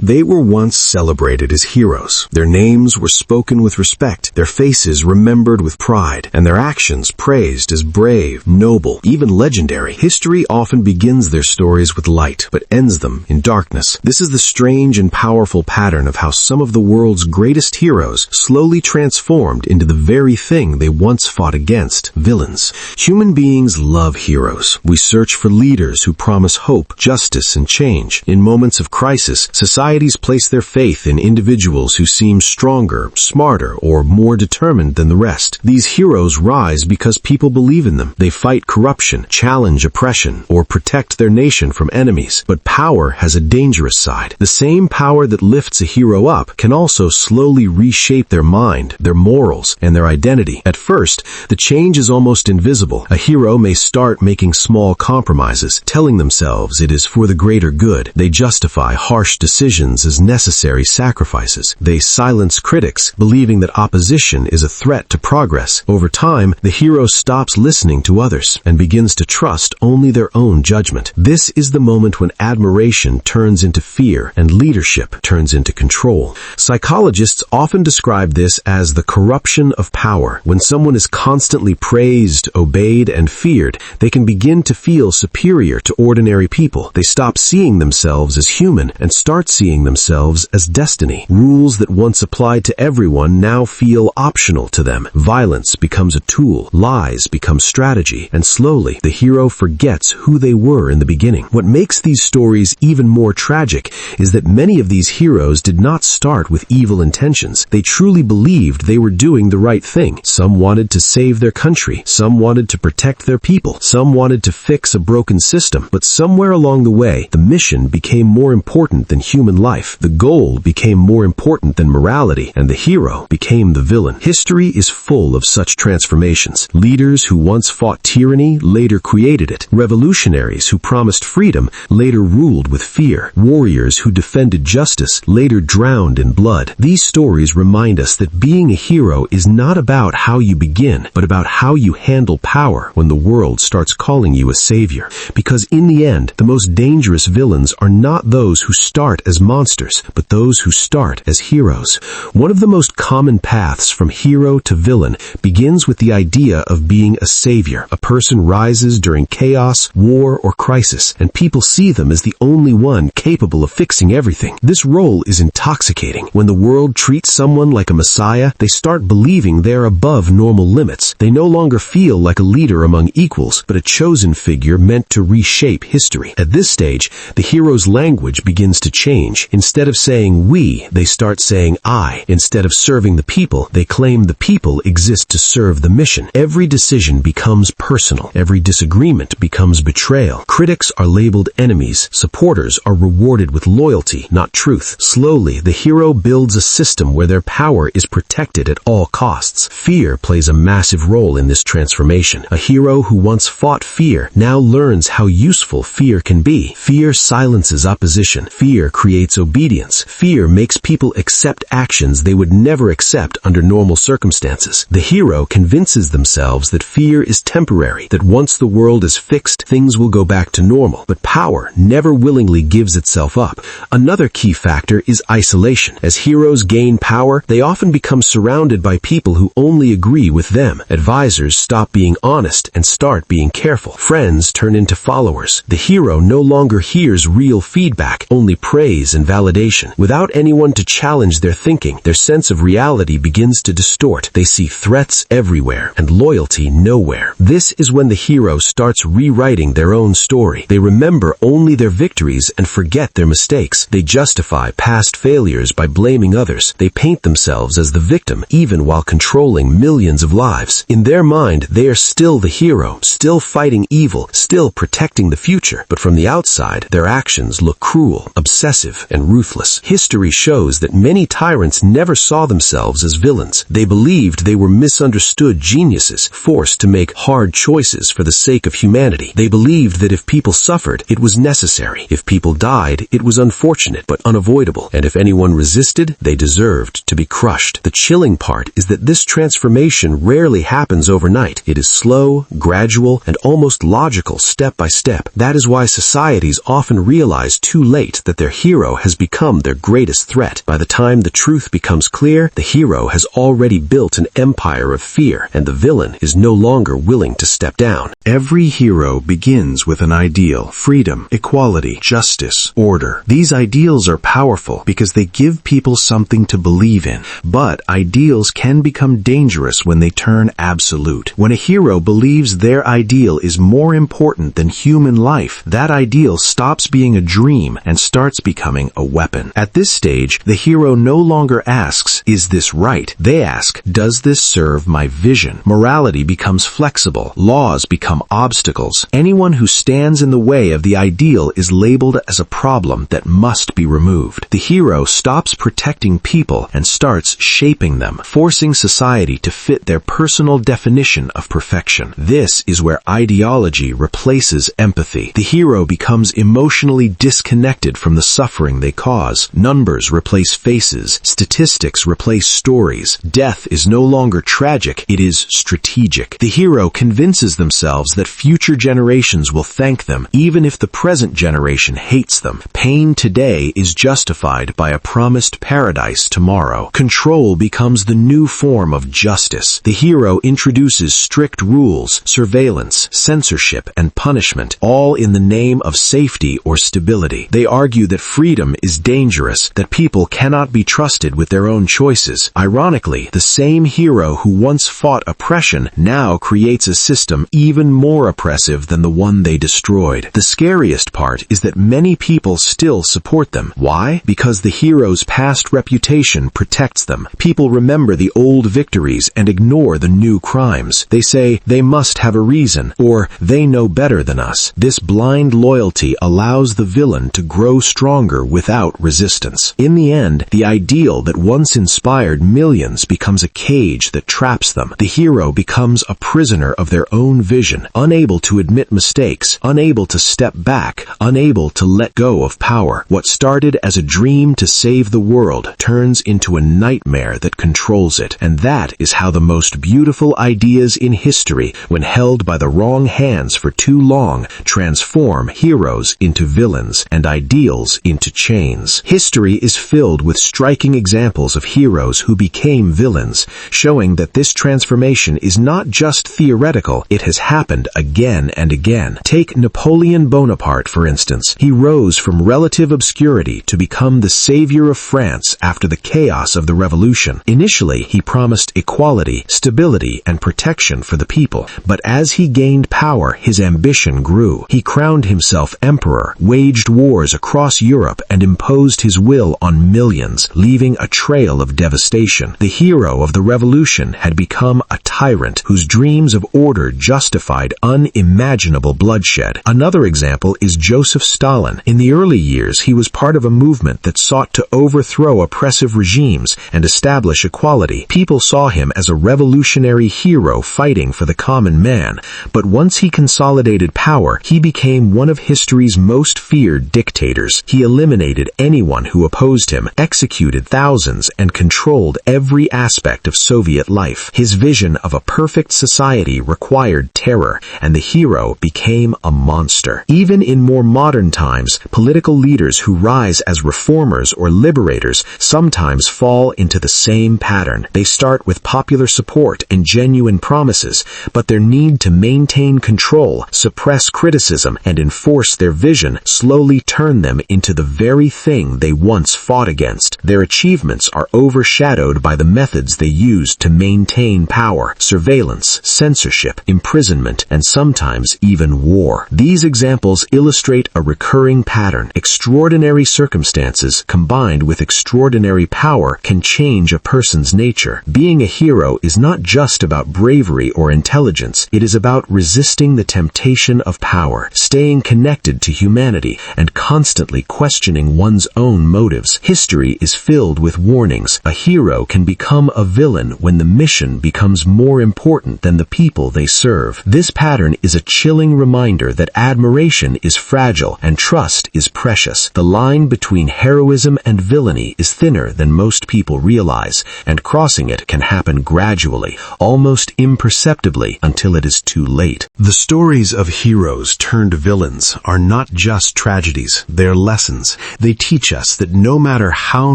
They were once celebrated as heroes. Their names were spoken with respect, their faces remembered with pride, and their actions praised as brave, noble, even legendary. History often begins their stories with light, but ends them in darkness. This is the strange and powerful pattern of how some of the world's greatest heroes slowly transformed into the very thing they once fought against: villains. Human beings love heroes. We search for leaders who promise hope, justice, and change. In moments of crisis, societies place their faith in individuals who seem stronger, smarter, or more determined than the rest. These heroes rise because people believe in them. They fight corruption, challenge oppression, or protect their nation from enemies. But power has a dangerous side. The same power that lifts a hero up can also slowly reshape their mind, their morals, and their identity. At first, the change is almost invisible. A hero may start making small compromises, telling themselves it is for the greater good. They justify harsh decisions as necessary sacrifices. They silence critics, believing that opposition is a threat to progress. Over time, the hero stops listening to others and begins to trust only their own judgment. This is the moment when admiration turns into fear and leadership turns into control. Psychologists often describe this as the corruption of power. When someone is constantly praised, obeyed, and feared, they can begin to feel superior to ordinary people. They stop seeing themselves as human and start seeing themselves as destiny. Rules that once applied to everyone now feel optional to them. Violence becomes a tool, lies become strategy, and slowly the hero forgets who they were in the beginning. What makes these stories even more tragic is that many of these heroes did not start with evil intentions. They truly believed they were doing the right thing. Some wanted to save their country, some wanted to protect their people, some wanted to fix a broken system, but somewhere along the way, the mission became more important than human life. The goal became more important than morality, and the hero became the villain. History is full of such transformations. Leaders who once fought tyranny later created it. Revolutionaries who promised freedom later ruled with fear. Warriors who defended justice later drowned in blood. These stories remind us that being a hero is not about how you begin, but about how you handle power when the world starts calling you a savior. Because in the end, the most dangerous villains are not those who start as monsters, but those who start as heroes. One of the most common paths from hero to villain begins with the idea of being a savior. A person rises during chaos, war, or crisis, and people see them as the only one capable of fixing everything. This role is intoxicating. When the world treats someone like a messiah, they start believing they're above normal limits. They no longer feel like a leader among equals, but a chosen figure meant to reshape history. At this stage, the hero's language begins to change. Instead of saying we, they start saying I. Instead of serving the people, they claim the people exist to serve the mission. Every decision becomes personal. Every disagreement becomes betrayal. Critics are labeled enemies. Supporters are rewarded with loyalty, not truth. Slowly, the hero builds a system where their power is protected at all costs. Fear plays a massive role in this transformation. A hero who once fought fear now learns how useful fear can be. Fear silences opposition. Fear creates obedience. Fear makes people accept actions they would never accept under normal circumstances. The hero convinces themselves that fear is temporary, that once the world is fixed, things will go back to normal. But power never willingly gives itself up. Another key factor is isolation. As heroes gain power, they often become surrounded by people who only agree with them. Advisors stop being honest and start being careful. Friends turn into followers. The hero no longer hears real feedback, only praise and validation. Without anyone to challenge their thinking, their sense of reality begins to distort. They see threats everywhere and loyalty nowhere. This is when the hero starts rewriting their own story. They remember only their victories and forget their mistakes. They justify past failures by blaming others. They paint themselves as the victim, even while controlling millions of lives. In their mind, they are still the hero, still fighting evil, still protecting the future. But from the outside, their actions look cruel, obsessive, and ruthless. History shows that many tyrants never saw themselves as villains. They believed they were misunderstood geniuses, forced to make hard choices for the sake of humanity. They believed that if people suffered, it was necessary. If people died, it was unfortunate but unavoidable. And if anyone resisted, they deserved to be crushed. The chilling part is that this transformation rarely happens overnight. It is slow, gradual, and almost logical step by step. That is why societies often realize too late that their hero hero has become their greatest threat. By the time the truth becomes clear, the hero has already built an empire of fear, and the villain is no longer willing to step down. Every hero begins with an ideal: freedom, equality, justice, order. These ideals are powerful because they give people something to believe in. But ideals can become dangerous when they turn absolute. When a hero believes their ideal is more important than human life, that ideal stops being a dream and starts becoming a weapon. At this stage, the hero no longer asks, "Is this right?" They ask, "Does this serve my vision?" Morality becomes flexible. Laws become obstacles. Anyone who stands in the way of the ideal is labeled as a problem that must be removed. The hero stops protecting people and starts shaping them, forcing society to fit their personal definition of perfection. This is where ideology replaces empathy. The hero becomes emotionally disconnected from the suffering they cause. Numbers replace faces. Statistics replace stories. Death is no longer tragic, it is strategic. The hero convinces themselves that future generations will thank them, even if the present generation hates them. Pain today is justified by a promised paradise tomorrow. Control becomes the new form of justice. The hero introduces strict rules, surveillance, censorship, and punishment, all in the name of safety or stability. They argue that freedom is dangerous, that people cannot be trusted with their own choices. Ironically, the same hero who once fought oppression now creates a system even more oppressive than the one they destroyed. The scariest part is that many people still support them. Why? Because the hero's past reputation protects them. People remember the old victories and ignore the new crimes. They say, "They must have a reason," or "They know better than us." This blind loyalty allows the villain to grow stronger without resistance. In the end, the ideal that once inspired millions becomes a cage that traps them. The hero becomes a prisoner of their own vision, unable to admit mistakes, unable to step back, unable to let go of power. What started as a dream to save the world turns into a nightmare that controls it. And that is how the most beautiful ideas in history, when held by the wrong hands for too long, transform heroes into villains and ideals into chains. History is filled with striking examples of heroes who became villains, showing that this transformation is not just theoretical, it has happened again and again. Take Napoleon Bonaparte, for instance. He rose from relative obscurity to become the savior of France after the chaos of the Revolution. Initially, he promised equality, stability, and protection for the people. But as he gained power, his ambition grew. He crowned himself emperor, waged wars across Europe, and imposed his will on millions, leaving a trail of devastation. The hero of the revolution had become a tyrant whose dreams of order justified unimaginable bloodshed. Another example is Joseph Stalin. In the early years, he was part of a movement that sought to overthrow oppressive regimes and establish equality. People saw him as a revolutionary hero fighting for the common man. But once he consolidated power, he became one of history's most feared dictators. He eliminated anyone who opposed him, executed thousands, and controlled every aspect of Soviet life. His vision of a perfect society required terror, and the hero became a monster. Even in more modern times, political leaders who rise as reformers or liberators sometimes fall into the same pattern. They start with popular support and genuine promises, but their need to maintain control, suppress criticism, and enforce their vision slowly turn them into the very thing they once fought against. Their achievements are overshadowed by the methods they used to maintain power: surveillance, censorship, imprisonment, and sometimes even war. These examples illustrate a recurring pattern. Extraordinary circumstances combined with extraordinary power can change a person's nature. Being a hero is not just about bravery or intelligence. It is about resisting the temptation of power, staying connected to humanity, and constantly questioning one's own motives. History is filled with warnings. A hero can become a villain when the mission becomes more important than the people they serve. This pattern is a chilling reminder that admiration is fragile and trust is precious. The line between heroism and villainy is thinner than most people realize, and crossing it can happen gradually, almost imperceptibly, until it is too late. The stories of heroes turned villains are not just tragedies, they're lessons. lessons. They teach us that no matter how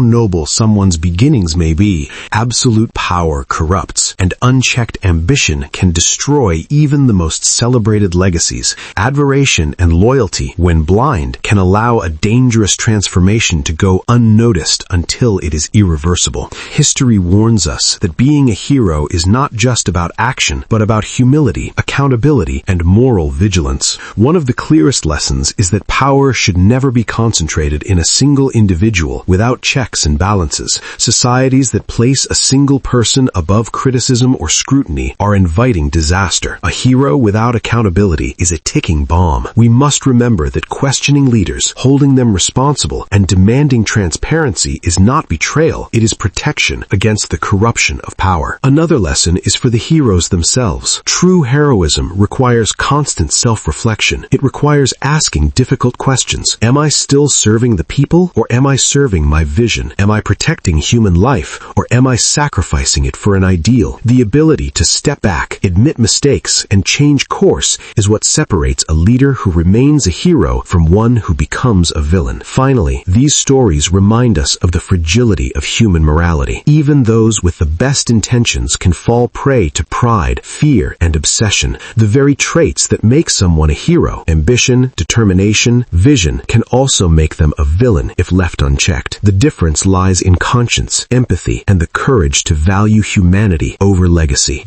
noble someone's beginnings may be, absolute power corrupts, and unchecked ambition can destroy even the most celebrated legacies. Admiration and loyalty, when blind, can allow a dangerous transformation to go unnoticed until it is irreversible. History warns us that being a hero is not just about action, but about humility, accountability, and moral vigilance. One of the clearest lessons is that power should never be concentrated in a single individual without checks and balances. Societies that place a single person above criticism or scrutiny are inviting disaster. A hero without accountability is a ticking bomb. We must remember that questioning leaders, holding them responsible, and demanding transparency is not betrayal, it is protection against the corruption of power. Another lesson is for the heroes themselves. True heroism requires constant self-reflection. It requires asking difficult questions. Am I still serving the people, or am I serving my vision? Am I protecting human life, or am I sacrificing it for an ideal? The ability to step back, admit mistakes, and change course is what separates a leader who remains a hero from one who becomes a villain. Finally, these stories remind us of the fragility of human morality. Even those with the best intentions can fall prey to pride, fear, and obsession, the very traits that make someone a hero. Ambition, determination, vision can also make them a villain if left unchecked. The difference lies in conscience, empathy, and the courage to value humanity over legacy.